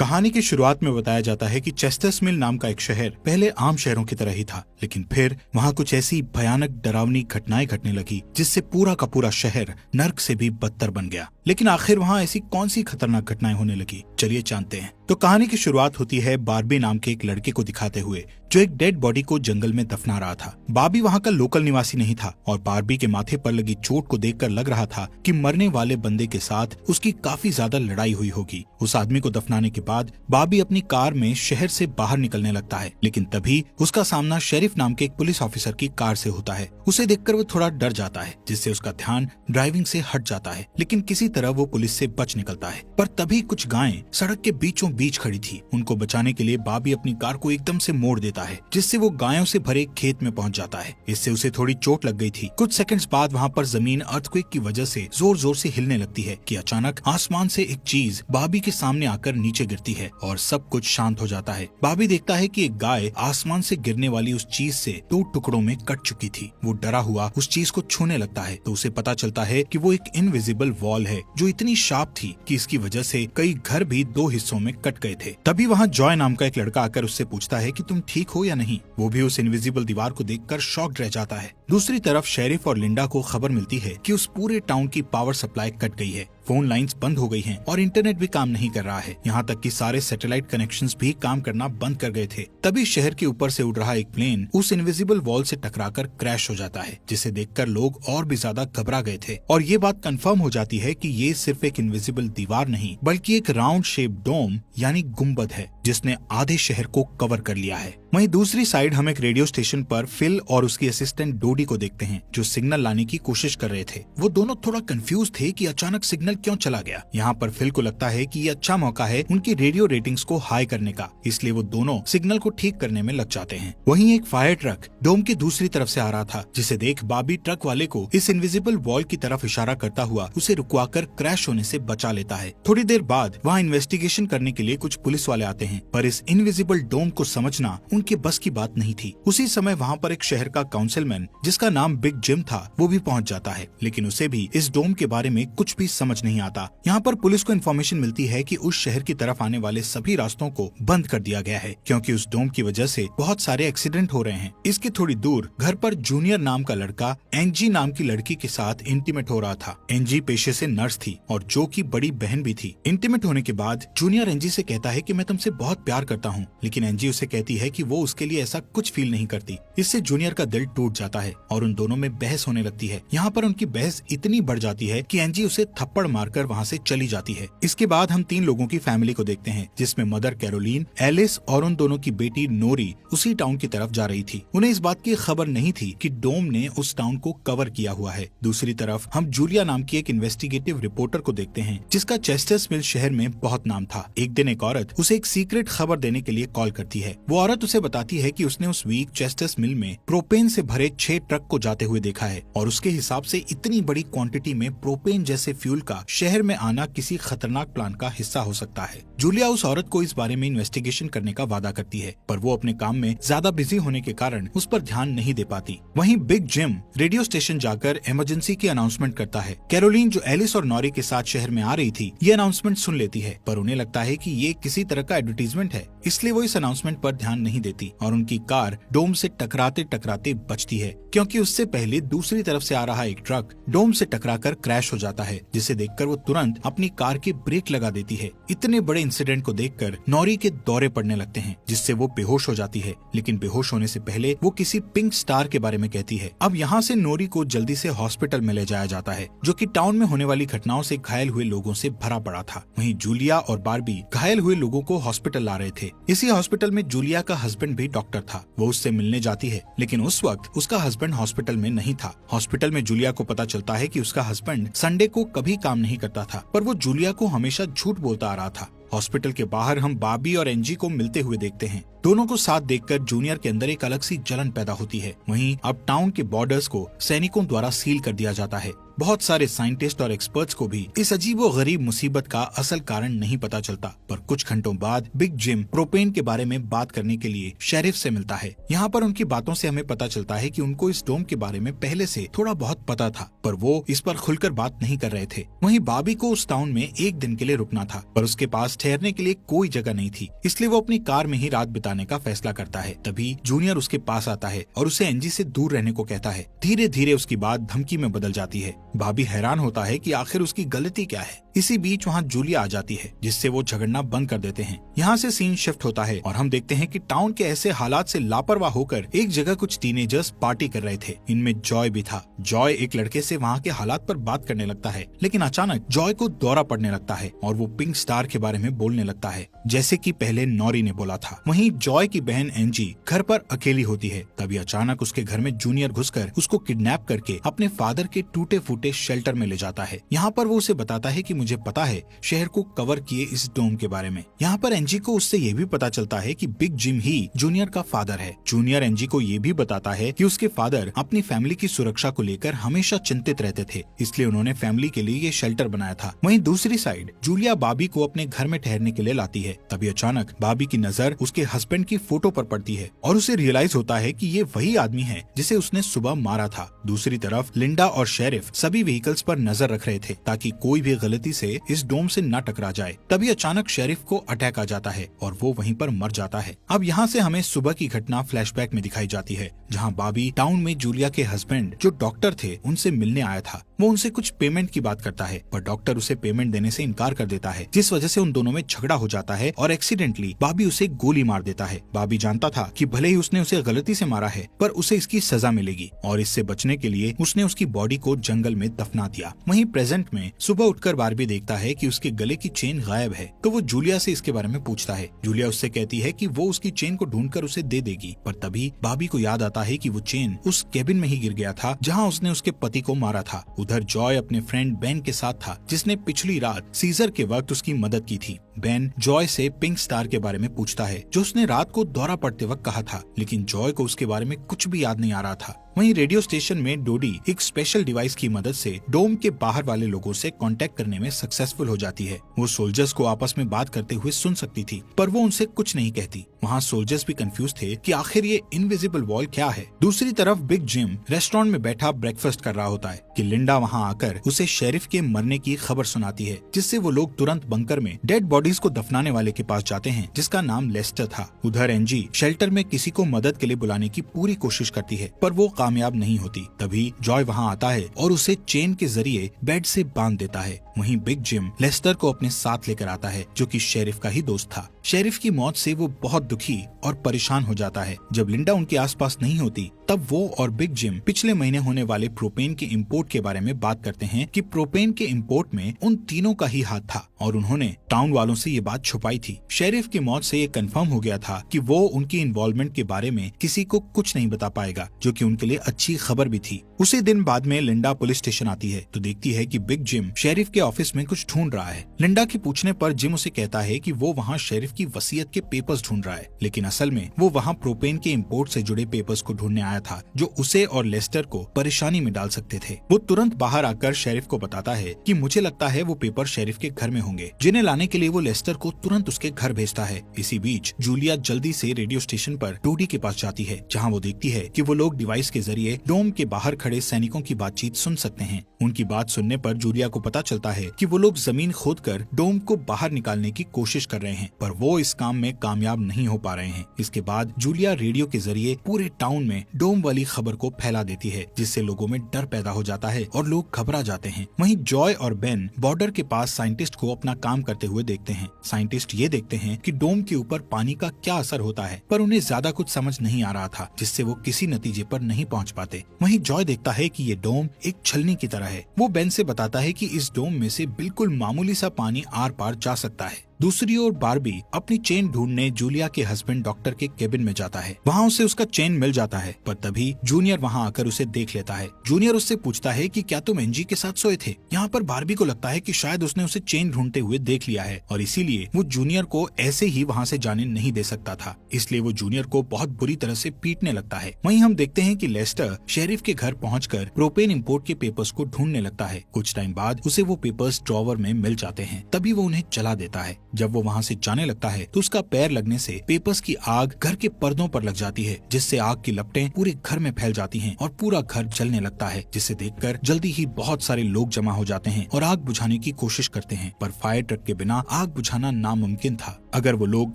कहानी की शुरुआत में बताया जाता है कि चेस्टर्स मिल नाम का एक शहर पहले आम शहरों की तरह ही था, लेकिन फिर वहाँ कुछ ऐसी भयानक डरावनी घटनाएं घटने लगी जिससे पूरा का पूरा शहर नर्क से भी बदतर बन गया। लेकिन आखिर वहाँ ऐसी कौन सी खतरनाक घटनाएं होने लगी, चलिए जानते हैं। तो कहानी की शुरुआत होती है बार्बी नाम के एक लड़के को दिखाते हुए जो एक डेड बॉडी को जंगल में दफना रहा था। बार्बी वहाँ का लोकल निवासी नहीं था और बार्बी के माथे पर लगी चोट को देखकर लग रहा था कि मरने वाले बंदे के साथ उसकी काफी ज्यादा लड़ाई हुई होगी। उस आदमी को दफनाने के बाद बार्बी अपनी कार में शहर से बाहर निकलने लगता है, लेकिन तभी उसका सामना शेरिफ नाम के एक पुलिस ऑफिसर की कार से होता है। उसे देखकर वो थोड़ा डर जाता है, जिससे उसका ध्यान ड्राइविंग से हट जाता है, लेकिन किसी तरह वो पुलिस से बच निकलता है। पर तभी कुछ गायें सड़क के बीचों बीच खड़ी थी। उनको बचाने के लिए बार्बी अपनी कार को एकदम से मोड़ देता है, जिससे वो गायों से भरे खेत में पहुंच जाता है। इससे उसे थोड़ी चोट लग गई थी। कुछ सेकंड्स बाद वहाँ पर जमीन अर्थक्वेक की वजह से जोर जोर से हिलने लगती है कि अचानक आसमान से एक चीज बार्बी के सामने आकर नीचे गिरती है और सब कुछ शांत हो जाता है। बार्बी देखता है कि एक गाय आसमान से गिरने वाली उस चीज से 2 टुकड़ों में कट चुकी थी। वो डरा हुआ उस चीज को छूने लगता है तो उसे पता चलता है कि वो एक इनविजिबल वॉल है जो इतनी शार्प थी कि इसकी वजह से कई घर भी 2 हिस्सों में कट गए थे। तभी वहाँ जॉय नाम का एक लड़का आकर उससे पूछता है कि तुम ठीक हो या नहीं। वो भी उस इनविजिबल दीवार को देखकर शॉक्ड रह जाता है। दूसरी तरफ शेरिफ और लिंडा को खबर मिलती है कि उस पूरे टाउन की पावर सप्लाई कट गई है, फोन लाइंस बंद हो गई हैं और इंटरनेट भी काम नहीं कर रहा है। यहाँ तक कि सारे सैटेलाइट कनेक्शंस भी काम करना बंद कर गए थे। तभी शहर के ऊपर से उड़ रहा एक प्लेन उस इनविजिबल वॉल से टकराकर क्रैश हो जाता है, जिसे देखकर लोग और भी ज्यादा घबरा गए थे और ये बात कंफर्म हो जाती है कि ये सिर्फ एक इनविजिबल दीवार नहीं बल्कि एक राउंड शेप डोम यानी गुम्बद है जिसने आधे शहर को कवर कर लिया है। वहीं दूसरी साइड हम एक रेडियो स्टेशन पर फिल और उसकी असिस्टेंट डोडी को देखते हैं जो सिग्नल लाने की कोशिश कर रहे थे। वो दोनों थोड़ा कंफ्यूज थे कि अचानक सिग्नल क्यों चला गया। यहाँ पर फिल को लगता है कि ये अच्छा मौका है उनकी रेडियो रेटिंग्स को हाई करने का, इसलिए वो दोनों सिग्नल को ठीक करने में लग जाते हैं। वहीं एक फायर ट्रक डोम की दूसरी तरफ से आ रहा था, जिसे देख बार्बी ट्रक वाले को इस इनविजिबल वॉल की तरफ इशारा करता हुआ उसे रुकवाकर क्रैश होने से बचा लेता है। थोड़ी देर बाद वहाँ इन्वेस्टिगेशन करने के लिए कुछ पुलिस वाले आते हैं, पर इस इनविजिबल डोम को समझना उनके बस की बात नहीं थी। उसी समय वहाँ पर एक शहर का काउंसिलमैन जिसका नाम बिग जिम था वो भी पहुँच जाता है, लेकिन उसे भी इस डोम के बारे में कुछ भी समझ नहीं आता। यहाँ पर पुलिस को इन्फॉर्मेशन मिलती है कि उस शहर की तरफ आने वाले सभी रास्तों को बंद कर दिया गया है क्योंकि उस डोम की वजह से बहुत सारे एक्सीडेंट हो रहे हैं। इसके थोड़ी दूर घर पर जूनियर नाम का लड़का एंजी नाम की लड़की के साथ इंटीमेट हो रहा था। एंजी पेशे से नर्स थी और जो की बड़ी बहन भी थी। इंटीमेट होने के बाद जूनियर एंजी से कहता है कि मैं तुमसे बहुत प्यार करता हूँ, लेकिन एंजी उसे कहती है कि वो उसके लिए ऐसा कुछ फील नहीं करती। इससे जूनियर का दिल टूट जाता है और उन दोनों में बहस होने लगती है। यहाँ पर उनकी बहस इतनी बढ़ जाती है कि एंजी उसे थप्पड़ मारकर वहाँ से चली जाती है। इसके बाद हम 3 लोगों की फैमिली को देखते हैं, जिसमें मदर कैरोलीन, एलिस और उन दोनों की बेटी नोरी उसी टाउन की तरफ जा रही थी। उन्हें इस बात की खबर नहीं थी कि डोम ने उस टाउन को कवर किया हुआ है। दूसरी तरफ हम जूलिया नाम की एक इन्वेस्टिगेटिव रिपोर्टर को देखते हैं जिसका चेस्टर्स मिल शहर में बहुत नाम था। एक दिन एक औरत उसे एक सीक्रेट खबर देने के लिए कॉल करती है। वो औरत उसे बताती है कि उसने उस वीक चेस्टर्स मिल में प्रोपेन से भरे 6 ट्रक को जाते हुए देखा है और उसके हिसाब से इतनी बड़ी क्वांटिटी में प्रोपेन जैसे फ्यूल का शहर में आना किसी खतरनाक प्लान का हिस्सा हो सकता है। जूलिया उस औरत को इस बारे में इन्वेस्टिगेशन करने का वादा करती है, पर वो अपने काम में ज्यादा बिजी होने के कारण उस पर ध्यान नहीं दे पाती। वहीं बिग जिम रेडियो स्टेशन जाकर इमरजेंसी की अनाउंसमेंट करता है। कैरोलीन जो एलिस और नॉरी के साथ शहर में आ रही थी ये अनाउंसमेंट सुन लेती है, पर उन्हें लगता है कि ये किसी तरह का एडवर्टीजमेंट है, इसलिए वो इस अनाउंसमेंट पर ध्यान नहीं देती और उनकी कार डोम से टकराते टकराते बचती है क्योंकि उससे पहले दूसरी तरफ से आ रहा एक ट्रक डोम से टकराकर क्रैश हो जाता है, जिसे देखकर वो तुरंत अपनी कार की ब्रेक लगा देती है। इतने बड़े इंसिडेंट को देखकर नॉरी के दौरे पड़ने लगते हैं, जिससे वो बेहोश हो जाती है, लेकिन बेहोश होने से पहले वो किसी पिंक स्टार के बारे में कहती है। अब यहाँ से नॉरी को जल्दी से हॉस्पिटल में ले जाया जाता है, जो कि टाउन में होने वाली घटनाओं से घायल हुए लोगों से भरा पड़ा था। वहीं जूलिया और बार्बी घायल हुए लोगों को हॉस्पिटल ला रहे थे। इसी हॉस्पिटल में जूलिया का हस्बैंड भी डॉक्टर था। वो उससे मिलने जाती है, लेकिन उस वक्त उसका हस्बैंड हॉस्पिटल में नहीं था। हॉस्पिटल में जूलिया को पता चलता है कि उसका हस्बैंड संडे को कभी काम नहीं करता था, पर वो जूलिया को हमेशा झूठ बोलता आ रहा था। हॉस्पिटल के बाहर हम बार्बी और एंजी को मिलते हुए देखते हैं। दोनों को साथ देखकर जूनियर के अंदर एक अलग सी जलन पैदा होती है। वहीं अब टाउन के बॉर्डर्स को सैनिकों द्वारा सील कर दिया जाता है। बहुत सारे साइंटिस्ट और एक्सपर्ट्स को भी इस अजीबोगरीब मुसीबत का असल कारण नहीं पता चलता। पर कुछ घंटों बाद बिग जिम प्रोपेन के बारे में बात करने के लिए शेरिफ से मिलता है। यहाँ पर उनकी बातों से हमें पता चलता है कि उनको इस डोम के बारे में पहले से थोड़ा बहुत पता था, पर वो इस पर खुलकर बात नहीं कर रहे थे। वहीं बॉबी को उस टाउन में एक दिन के लिए रुकना था, पर उसके पास ठहरने के लिए कोई जगह नहीं थी, इसलिए वो अपनी कार में ही रात बिताने का फैसला करता है। तभी जूनियर उसके पास आता है और उसे एंजी से दूर रहने को कहता है। धीरे धीरे उसकी बात धमकी में बदल जाती है। बॉबी हैरान होता है कि आखिर उसकी गलती क्या है। इसी बीच वहाँ जूलिया आ जाती है, जिससे वो झगड़ना बंद कर देते हैं। यहाँ से सीन शिफ्ट होता है और हम देखते हैं कि टाउन के ऐसे हालात से लापरवाह होकर एक जगह कुछ टीनेजर्स पार्टी कर रहे थे। इनमें जॉय भी था। जॉय एक लड़के से वहाँ के हालात पर बात करने लगता है, लेकिन अचानक जॉय को दौरा पड़ने लगता है और वो पिंक स्टार के बारे में बोलने लगता है, जैसे कि पहले नॉरी ने बोला था। वहीं जॉय की बहन एंजी घर पर अकेली होती है। तभी अचानक उसके घर में जूनियर घुसकर उसको किडनैप करके अपने फादर के टूटे फूटे शेल्टर में ले जाता है। यहाँ पर वो उसे बताता है कि मुझे पता है शहर को कवर किए इस डोम के बारे में। यहाँ पर एंजी को उससे ये भी पता चलता है कि बिग जिम ही जूनियर का फादर है। जूनियर एंजी को ये भी बताता है कि उसके फादर अपनी फैमिली की सुरक्षा को लेकर हमेशा चिंतित रहते थे, इसलिए उन्होंने फैमिली के लिए ये शेल्टर बनाया था। वहीं दूसरी साइड जूलिया बॉबी को अपने घर में ठहरने के लिए लाती है। तभी अचानक बॉबी की नजर उसके हस्बैंड की फोटो पर पड़ती है और उसे रियलाइज होता है कि ये वही आदमी है जिसे उसने सुबह मारा था। दूसरी तरफ लिंडा और शेरिफ सभी व्हीकल्स पर नजर रख रहे थे ताकि कोई भी गलती से इस डोम से न टकरा जाए। तभी अचानक शेरिफ को अटैक आ जाता है और वो वहीं पर मर जाता है। अब यहाँ से हमें सुबह की घटना फ्लैशबैक में दिखाई जाती है, जहाँ बॉबी टाउन में जूलिया के हस्बैंड जो डॉक्टर थे उनसे मिलने आया था। वो उनसे कुछ पेमेंट की बात करता है, पर डॉक्टर उसे पेमेंट देने से इनकार कर देता है, जिस वजह से उन दोनों में झगड़ा हो जाता है और एक्सीडेंटली बॉबी उसे गोली मार देता है। बॉबी जानता था कि भले ही उसने उसे गलती से मारा है, पर उसे इसकी सजा मिलेगी और इससे बचने के लिए उसने उसकी बॉडी को जंगल में दफना दिया। वहीं प्रेजेंट में सुबह उठकर बारबी देखता है कि उसके गले की चेन गायब है, तो वो जूलिया से इसके बारे में पूछता है। जूलिया उससे कहती है कि वो उसकी चेन को ढूंढकर उसे दे देगी, पर तभी बॉबी को याद आता है कि वो चेन उस केबिन में ही गिर गया था जहाँ उसने उसके पति को मारा था। उधर जॉय अपने फ्रेंड बेन के साथ था, जिसने पिछली रात सीजर के वक्त उसकी मदद की थी। बेन जॉय से पिंक स्टार के बारे में पूछता है, जो उसने रात को दौरा पड़ते वक्त कहा था, लेकिन जॉय को उसके बारे में कुछ भी याद नहीं आ रहा था। वहीं रेडियो स्टेशन में डोडी एक स्पेशल डिवाइस की मदद से डोम के बाहर वाले लोगों से कांटेक्ट करने में सक्सेसफुल हो जाती है। वो सोल्जर्स को आपस में बात करते हुए सुन सकती थी, पर वो उनसे कुछ नहीं कहती। वहाँ सोल्जर्स भी कंफ्यूज थे कि आखिर ये इनविजिबल वॉल क्या है। दूसरी तरफ बिग जिम रेस्टोरेंट में बैठा ब्रेकफास्ट कर रहा होता है कि लिंडा वहाँ आकर उसे शेरिफ के मरने की खबर सुनाती है, जिससे वो लोग तुरंत बंकर में डेड बॉडीज को दफनाने वाले के पास जाते हैं, जिसका नाम लेस्टर था। उधर एंजी शेल्टर में किसी को मदद के लिए बुलाने की पूरी कोशिश करती है, पर वो कामयाब नहीं होती। तभी जॉय वहाँ आता है और उसे चेन के जरिए बेड से बांध देता है। वहीं बिग जिम लेस्टर को अपने साथ लेकर आता है, जो कि शेरिफ का ही दोस्त था। शेरिफ की मौत से वो बहुत दुखी और परेशान हो जाता है। जब लिंडा उनके आसपास नहीं होती, तब वो और बिग जिम पिछले महीने होने वाले प्रोपेन के इंपोर्ट के बारे में बात करते हैं कि प्रोपेन के इंपोर्ट में उन तीनों का ही हाथ था और उन्होंने टाउन वालों से ये बात छुपाई थी। शेरिफ की मौत से ये कंफर्म हो गया था कि वो उनकी इन्वॉल्वमेंट के बारे में किसी को कुछ नहीं बता पाएगा, जो कि उनके लिए अच्छी खबर भी थी। उसी दिन बाद में लिंडा पुलिस स्टेशन आती है तो देखती है कि बिग जिम शेरिफ के ऑफिस में कुछ ढूंढ रहा है। लिंडा के पूछने पर जिम उसे कहता है कि वो वहाँ शेरिफ की वसीयत के पेपर्स ढूंढ रहा है, लेकिन असल में वो वहाँ प्रोपेन के इंपोर्ट से जुड़े पेपर्स को ढूंढने आया था, जो उसे और लेस्टर को परेशानी में डाल सकते थे। वो तुरंत बाहर आकर शेरिफ को बताता है कि मुझे लगता है वो पेपर शेरिफ के घर में होंगे, जिन्हें लाने के लिए वो लेस्टर को तुरंत उसके घर भेजता है। इसी बीच जूलिया जल्दी से रेडियो स्टेशन पर डोडी के पास जाती है, जहाँ वो देखती है कि वो लोग डिवाइस के जरिए डोम के बाहर खड़े सैनिकों की बातचीत सुन सकते हैं। उनकी बात सुनने पर जूलिया को पता चलता है कि वो लोग जमीन खोदकर डोम को बाहर निकालने की कोशिश कर रहे हैं, पर वो इस काम में कामयाब नहीं हो पा रहे हैं। इसके बाद जूलिया रेडियो के जरिए पूरे टाउन में डोम वाली खबर को फैला देती है, जिससे लोगों में डर पैदा हो जाता है और लोग घबरा जाते हैं। वहीं जॉय और बेन बॉर्डर के पास साइंटिस्ट को अपना काम करते हुए देखते हैं। साइंटिस्ट ये देखते हैं कि डोम के ऊपर पानी का क्या असर होता है, पर उन्हें ज्यादा कुछ समझ नहीं आ रहा था, जिससे वो किसी नतीजे पर नहीं पहुंच पाते। वहीं जॉय देखता है कि ये डोम एक छलनी की तरह है। वो बेन से बताता है कि इस डोम में से बिल्कुल मामूली सा पानी आर पार जा सकता है। दूसरी ओर बार्बी अपनी चेन ढूंढने जूलिया के हस्बैंड डॉक्टर के केबिन में जाता है। वहाँ उसे उसका चेन मिल जाता है, पर तभी जूनियर वहाँ आकर उसे देख लेता है। जूनियर उससे पूछता है कि क्या तुम एनजी के साथ सोए थे। यहाँ पर बार्बी को लगता है कि शायद उसने उसे चेन ढूंढते हुए देख लिया है और इसीलिए वो जूनियर को ऐसे ही वहाँ से जाने नहीं दे सकता था, इसलिए वो जूनियर को बहुत बुरी तरह से पीटने लगता है। वहीं हम देखते हैं कि लेस्टर शेरिफ के घर पहुंचकर प्रोपेन इंपोर्ट के पेपर्स को ढूंढने लगता है। कुछ टाइम बाद उसे वो पेपर्स ड्रॉवर में मिल जाते हैं, तभी वो उन्हें जला देता है। जब वो वहाँ से जाने लगता है तो उसका पैर लगने से पेपर्स की आग घर के पर्दों पर लग जाती है, जिससे आग की लपटें पूरे घर में फैल जाती हैं और पूरा घर जलने लगता है, जिसे देखकर जल्दी ही बहुत सारे लोग जमा हो जाते हैं और आग बुझाने की कोशिश करते हैं, पर फायर ट्रक के बिना आग बुझाना नामुमकिन था। अगर वो लोग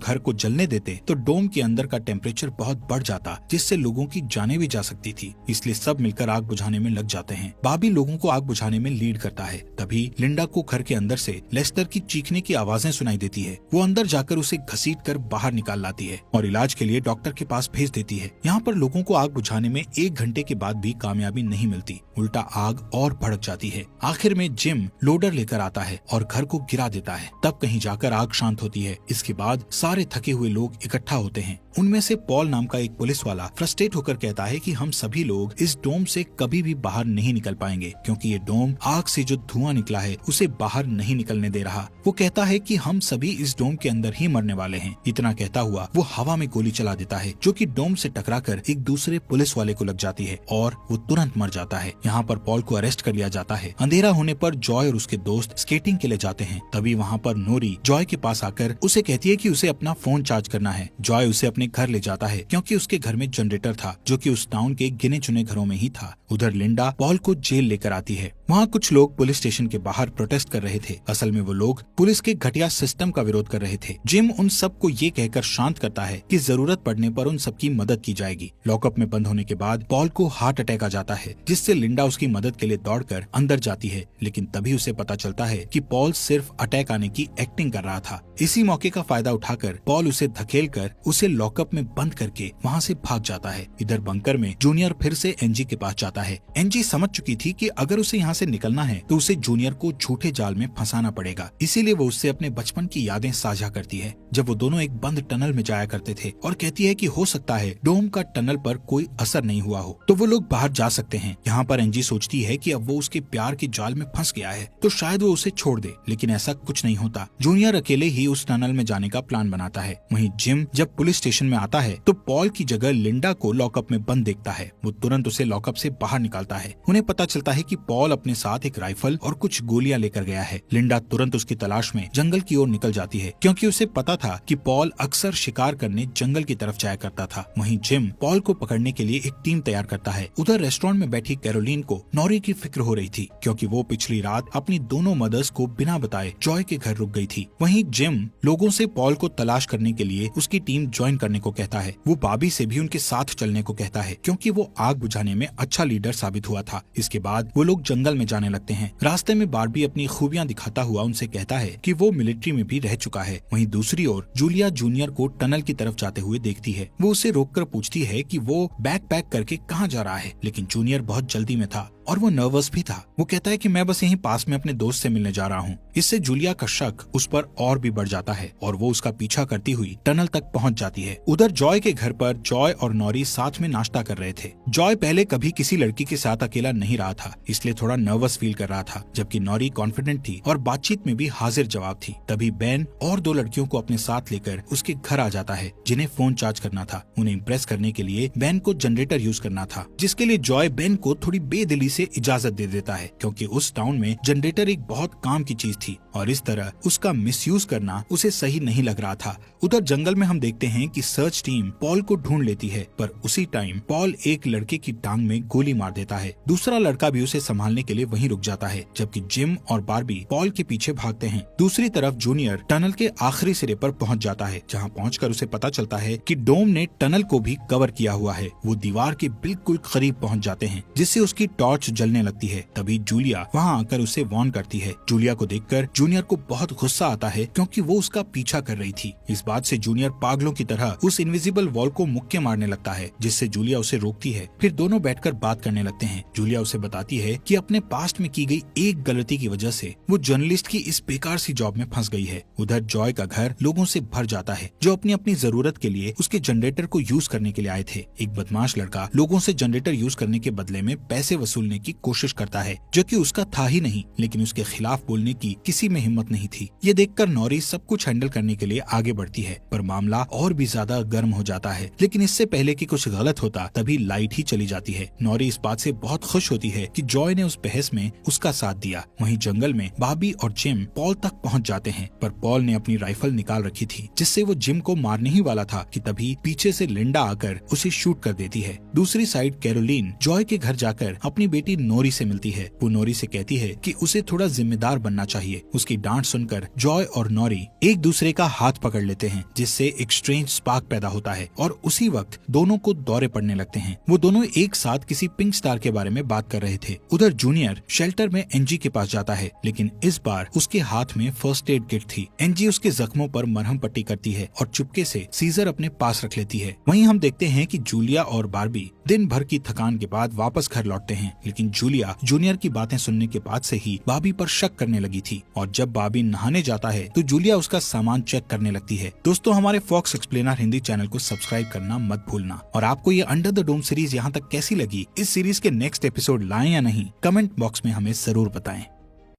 घर को जलने देते तो डोम के अंदर का टेम्परेचर बहुत बढ़ जाता, जिससे लोगों की जानें भी जा सकती थी, इसलिए सब मिलकर आग बुझाने में लग जाते हैं। बाबी लोगों को आग बुझाने में लीड करता है। तभी लिंडा को घर के अंदर से लेस्टर की चीखने की आवाजें सुनाई देती है। वो अंदर जाकर उसे घसीटकर बाहर निकाल लाती है और इलाज के लिए डॉक्टर के पास भेज देती है। यहाँ पर लोगों को आग बुझाने में 1 घंटे के बाद भी कामयाबी नहीं मिलती, उल्टा आग और भड़क जाती है। आखिर में जिम लोडर लेकर आता है और घर को गिरा देता है। तब कहीं जाकर आग शांत होती है। इसके बाद सारे थके हुए लोग इकट्ठा होते हैं। उनमें से पॉल नाम का एक पुलिस वाला फ्रस्ट्रेट होकर कहता है कि हम सभी लोग इस डोम से कभी भी बाहर नहीं निकल पाएंगे, क्योंकि ये डोम आग से जो धुआं निकला है उसे बाहर नहीं निकलने दे रहा। वो कहता है कि हम सभी इस डोम के अंदर ही मरने वाले हैं। इतना कहता हुआ वो हवा में गोली चला देता है, जो कि डोम से टकराकर एक दूसरे पुलिस वाले को लग जाती है और वो तुरंत मर जाता है। यहाँ पर पॉल को अरेस्ट कर लिया जाता है। अंधेरा होने पर जॉय और उसके दोस्त स्केटिंग के लिए जाते हैं। तभी वहाँ पर नोरी जॉय के पास आकर उसे कहती है कि उसे अपना फोन चार्ज करना है। जॉय उसे अपने घर ले जाता है, क्योंकि उसके घर में जनरेटर था, जो कि उस टाउन के गिने चुने घरों में ही था। उधर लिंडा पॉल को जेल लेकर आती है। वहाँ कुछ लोग पुलिस स्टेशन के बाहर प्रोटेस्ट कर रहे थे। असल में वो लोग पुलिस के घटिया सिस्टम का विरोध कर रहे थे। जिम उन सबको ये कहकर शांत करता है कि जरूरत पड़ने पर उन सबकी मदद की जाएगी। लॉकअप में बंद होने के बाद पॉल को हार्ट अटैक आ जाता है, जिससे लिंडा उसकी मदद के लिए दौड़कर अंदर जाती है, लेकिन तभी उसे पता चलता है कि पॉल सिर्फ अटैक आने की एक्टिंग कर रहा था। इसी मौके का फायदा उठाकर पॉल उसे धकेलकर उसे लॉकअप में बंद करके वहाँ से भाग जाता है। इधर बंकर में जूनियर फिर से एनजी के पास जाता है। एनजी समझ चुकी थी कि अगर उसे यहाँ से निकलना है तो उसे जूनियर को झूठे जाल में फंसाना पड़ेगा, इसीलिए वो उससे अपने बचपन की यादें साझा करती है, जब वो दोनों एक बंद टनल में जाया करते थे, और कहती है कि हो सकता है डोम का टनल पर कोई असर नहीं हुआ हो तो वो लोग बाहर जा सकते हैं। यहाँ पर एनजी सोचती है कि अब वो उसके प्यार के जाल में फंस गया है तो शायद वो उसे छोड़ दे, लेकिन ऐसा कुछ नहीं होता। जूनियर अकेले ही उस टनल में जाने का प्लान बनाता है। वहीं जिम जब पुलिस स्टेशन में आता है तो पॉल की जगह लिंडा को लॉकअप में बंद देखता है। वो तुरंत उसे लॉकअप से बाहर निकालता है। उन्हें पता चलता है कि पॉल अपने साथ एक राइफल और कुछ गोलियां लेकर गया है। लिंडा तुरंत उसकी तलाश में जंगल की ओर निकल जाती है, क्योंकि उसे पता था कि पॉल अक्सर शिकार करने जंगल की तरफ जाया करता था। वहीं जिम पॉल को पकड़ने के लिए एक टीम तैयार करता है। उधर रेस्टोरेंट में बैठी कैरोलीन को नॉरी की फिक्र हो रही थी, क्योंकि वो पिछली रात अपनी दोनों मदर्स को बिना बताए जॉय के घर रुक गई थी। वहीं जिम लोगों से पॉल को तलाश करने के लिए उसकी टीम ज्वाइन करने को कहता है। वो बाबी से भी उनके साथ चलने को कहता है, क्योंकि वो आग बुझाने में अच्छा लीडर साबित हुआ था। इसके बाद वो लोग जंगल में जाने लगते हैं। रास्ते में बार्बी अपनी खूबियां दिखाता हुआ उनसे कहता है कि वो मिलिट्री में भी रह चुका है। वहीं दूसरी ओर जूलिया जूनियर को टनल की तरफ जाते हुए देखती है। वो उसे रोककर पूछती है कि वो बैग पैक करके कहाँ जा रहा है, लेकिन जूनियर बहुत जल्दी में था और वो नर्वस भी था। वो कहता है कि मैं बस यहीं पास में अपने दोस्त से मिलने जा रहा हूँ। इससे जूलिया का शक उस पर और भी बढ़ जाता है और वो उसका पीछा करती हुई टनल तक पहुँच जाती है। उधर जॉय के घर पर जॉय और नॉरी साथ में नाश्ता कर रहे थे। जॉय पहले कभी किसी लड़की के साथ अकेला नहीं रहा था, इसलिए थोड़ा नर्वस फील कर रहा था, जबकि नॉरी कॉन्फिडेंट थी और बातचीत में भी हाजिर जवाब थी। तभी बेन और 2 लड़कियों को अपने साथ लेकर उसके घर आ जाता है, जिन्हें फोन चार्ज करना था। उन्हें इम्प्रेस करने के लिए बेन को जनरेटर यूज करना था, जिसके लिए जॉय बेन को थोड़ी बेदिली से इजाजत दे देता है, क्योंकि उस टाउन में जनरेटर एक बहुत काम की चीज थी और इस तरह उसका मिसयूज करना उसे सही नहीं लग रहा था। उधर जंगल में हम देखते हैं कि सर्च टीम पॉल को ढूंढ लेती है, पर उसी टाइम पॉल एक लड़के की टांग में गोली मार देता है। दूसरा लड़का भी उसे संभालने के लिए वहीं रुक जाता है, जबकि जिम और बार्बी पॉल के पीछे भागते हैं। दूसरी तरफ जूनियर टनल के आखिरी सिरे पर पहुंच जाता है, जहां पहुंचकर उसे पता चलता है कि डोम ने टनल को भी कवर किया हुआ है। वो दीवार के बिल्कुल करीब पहुंच जाते हैं, जिससे उसकी टॉर्च टॉर्च जलने लगती है। तभी जूलिया वहाँ आकर उसे वार्न करती है। जूलिया को देखकर जूनियर को बहुत गुस्सा आता है क्योंकि वो उसका पीछा कर रही थी। इस बात से जूनियर पागलों की तरह उस इनविजिबल वॉल को मुक्के मारने लगता है, जिससे जूलिया उसे रोकती है। फिर दोनों बैठकर बात करने लगते हैं। जूलिया उसे बताती है कि अपने पास्ट में की गई एक गलती की वजह से वो जर्नलिस्ट की इस बेकार सी जॉब में फंस गई है। उधर जॉय का घर लोगों से भर जाता है जो अपनी अपनी जरूरत के लिए उसके जनरेटर को यूज करने के लिए आए थे। एक बदमाश लड़का लोगों से जनरेटर यूज करने के बदले में पैसे वसूलने की कोशिश करता है, जो कि उसका था ही नहीं, लेकिन उसके खिलाफ बोलने की किसी में हिम्मत नहीं थी। ये देखकर नॉरी सब कुछ हैंडल करने के लिए आगे बढ़ती है, पर मामला और भी ज्यादा गर्म हो जाता है। लेकिन इससे पहले कि कुछ गलत होता तभी लाइट ही चली जाती है। नॉरी इस बात से बहुत खुश होती है कि जॉय ने उस बहस में उसका साथ दिया। वहीं जंगल में बॉबी और जिम पॉल तक पहुंच जाते हैं, पर पॉल ने अपनी राइफल निकाल रखी थी, जिससे वो जिम को मारने ही वाला था कि तभी पीछे से लिंडा आकर उसे शूट कर देती है। दूसरी साइड कैरोलीन जॉय के घर जाकर अपनी बेटी नोरी से मिलती है। वो नोरी से कहती है कि उसे थोड़ा जिम्मेदार बनना चाहिए। उसकी डांट सुनकर जॉय और नोरी एक दूसरे का हाथ पकड़ लेते हैं, जिससे एक स्ट्रेंज स्पार्क पैदा होता है और उसी वक्त दोनों को दौरे पड़ने लगते हैं। वो दोनों एक साथ किसी पिंक स्टार के बारे में बात कर रहे थे। उधर जूनियर शेल्टर में एनजी के पास जाता है, लेकिन इस बार उसके हाथ में फर्स्ट एड किट थी। एनजी उसके जख्मों पर मरहम पट्टी करती है और चुपके से सीजर अपने पास रख लेती है। वहीं हम देखते हैं कि जूलिया और बार्बी दिन भर की थकान के बाद वापस घर लौटते हैं, लेकिन जूलिया जूनियर की बातें सुनने के बाद से ही बार्बी पर शक करने लगी थी और जब बार्बी नहाने जाता है तो जूलिया उसका सामान चेक करने लगती है। दोस्तों, हमारे फॉक्स एक्सप्लेनर हिंदी चैनल को सब्सक्राइब करना मत भूलना। और आपको ये अंडर द डोम सीरीज यहाँ तक कैसी लगी, इस सीरीज के नेक्स्ट एपिसोड लाएं या नहीं, कमेंट बॉक्स में हमें जरूर बताएं।